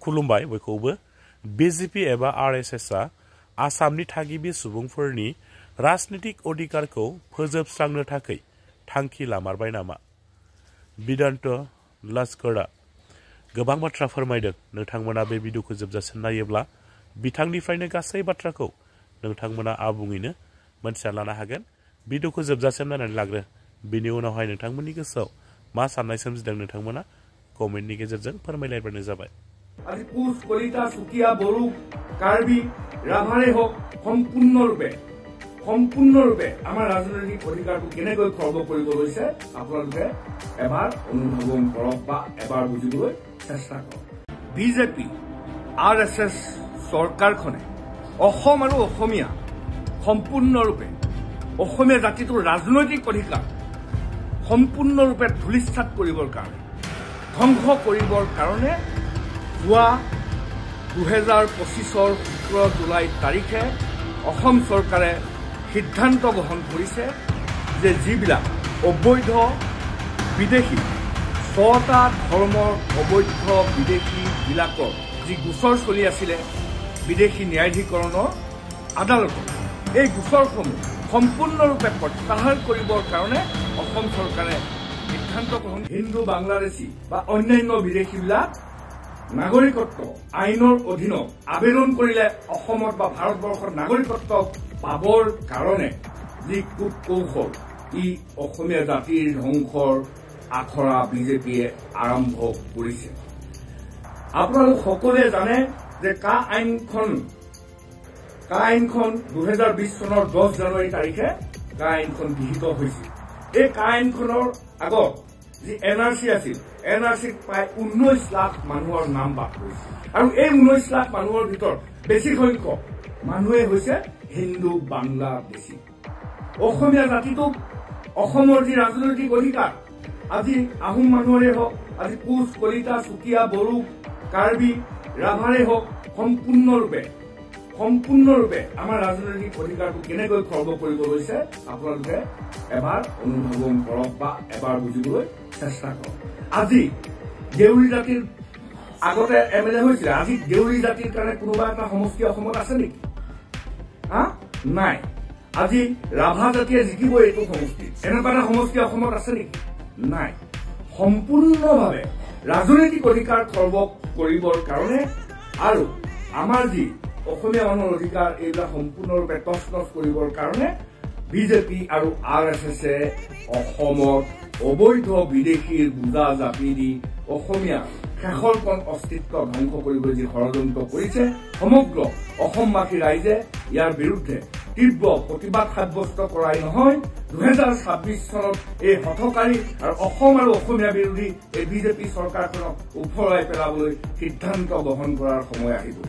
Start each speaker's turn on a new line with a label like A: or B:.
A: खुलुमबाय बयखौबो बीजेपी एबा आरएसएस आ आसामनि थागिबि सुबुंफोरनि राजनीतिक अधिकारखौ फोजोबस्रांनो थाखाय थांखि लामारबाय नामा? बिदान्त लस्करआ गोबां बाथ्रा फोरमायदों। नोंथांमोना बे भिडिअखौ जोबजासिम नायोब्ला बिथांनिफ्रायनो गासै बाथ्राखौ नोंथांमोना आबुङैनो मोनथिना लानो हागोन। भिडिअखौ जोबजासिम नायनानै लाग्रो। बिनि उनावहाय नोंथांमोननि गोसोआव मा साननाय सोमजिदों नोंथांमोना कमेन्टनि गेजेरजों फोरमायलायबानो जाबाय।
B: আজি কোচ কলিতা চুকিয়া বড়ো কাৰ্বি ৰাভাৰে হওক সম্পূৰ্ণৰূপে আমাৰ ৰাজনৈতিক অধিকাৰটো কেনেকৈ খৰ্ব কৰিব লৈছে আপোনালোকে এবাৰ অনুধাৱন কৰক বা এবাৰ বুজিবলৈ চেষ্টা কৰক। বিজেপি আৰএছএছ চৰকাৰখনে অসম আৰু অসমীয়া সম্পূৰ্ণৰূপে অসমীয়া জাতিটোৰ ৰাজনৈতিক অধিকাৰ সম্পূৰ্ণৰূপে ধূলিসাৎ কৰিবৰ কাৰণে ধ্বংস কৰিবৰ কাৰণে যোৱা 2025 17 জুলাই তাৰিখে অসম চৰকাৰে সিদ্ধান্ত গ্ৰহণ কৰিছে যে যিবিলাক অবৈধ বিদেশী 6টা ধৰ্মৰ অবৈধ বিদেশীবিলাকৰ যি গোচৰ চলি আছিলে বিদেশী ন্যায়াধিকৰণৰ আদালতত, এই গোচৰসমূহ সম্পূৰ্ণৰূপে প্ৰত্যাহাৰ কৰিবৰ কাৰণে অসম চৰকাৰে সিদ্ধান্ত গ্ৰহণ হিন্দু বাংলাদেশী বা অন্যান্য বিদেশীবিলাক নাগৰিকত্ব আইনৰ অধীনত আবেদন কৰিলে অসমত বা ভাৰতবৰ্ষৰ নাগৰিকত্ব পাবৰ কাৰণে যি কূট কৌশল ই অসমীয়া জাতিৰ ধ্বংসৰ আখৰা বিজেপিয়ে আৰম্ভ কৰিছে। আপোনালোক সকলোৱে জানে যে কা আইনখন 2020 চনৰ 10 জানুৱাৰী তাৰিখে কা আইনখন গৃহীত হৈছিল। এই কা আইনখনৰ আগত যি এনআৰচি আছিল, এনআৰচিত প্ৰায় 19 লাখ মানুহৰ নাম বাদ পৰিছে আৰু এই 19 লাখ মানুহৰ ভিতৰত বেছি সংখ্যক মানুহে হৈছে হিন্দু বাংলাদেশী। অসমীয়া জাতিটোক অসমৰ যি ৰাজনৈতিক অধিকাৰ আজি আহোম মানুহৰে হওক, আজি কোচ কলিতা চুকিয়া বড়ো কাৰ্বি ৰাভাৰে হওক সম্পূৰ্ণৰূপে আমাৰ ৰাজনৈতিক অধিকাৰটো কেনেকৈ খৰ্ব কৰিব লৈছে আপোনালোকে এবাৰ অনুধাৱন কৰক বা এবাৰ বুজিবলৈ চেষ্টা কৰক। আজি দেউৰী জাতিৰ আগতে এমএলএ হৈছিলে, আজি দেউৰী জাতিৰ কাৰণে কোনোবা এটা সমষ্টি অসমত আছে নেকি? নাই। আজি ৰাভা জাতিয়ে জিকিব এইটো সমষ্টিত, এনেকুৱা এটা সমষ্টি অসমত আছে নেকি? নাই। সম্পূৰ্ণভাৱে ৰাজনৈতিক অধিকাৰ খৰ্ব কৰিবৰ কাৰণে আৰু আমাৰ যি অসমীয়া মানুহৰ অধিকাৰ এইবিলাক সম্পূৰ্ণৰূপে তছনছ কৰিবৰ কাৰণে বিজেপি আৰু আৰএছএছে অসমত অবৈধ বিদেশীৰ বুজা জাপি দি অসমীয়া শেষৰকণ অস্তিত্ব ধ্বংস কৰিবলৈ যি ষড়যন্ত্ৰ কৰিছে, সমগ্ৰ অসমবাসী ৰাইজে ইয়াৰ বিৰুদ্ধে তীব্ৰ প্ৰতিবাদ সাব্যস্ত কৰাই নহয়, 2026 চনত এই হঠকাৰী আৰু অসম আৰু অসমীয়া বিৰোধী এই বিজেপি চৰকাৰখনক ওফৰাই পেলাবলৈ সিদ্ধান্ত গ্ৰহণ কৰাৰ সময় আহিব।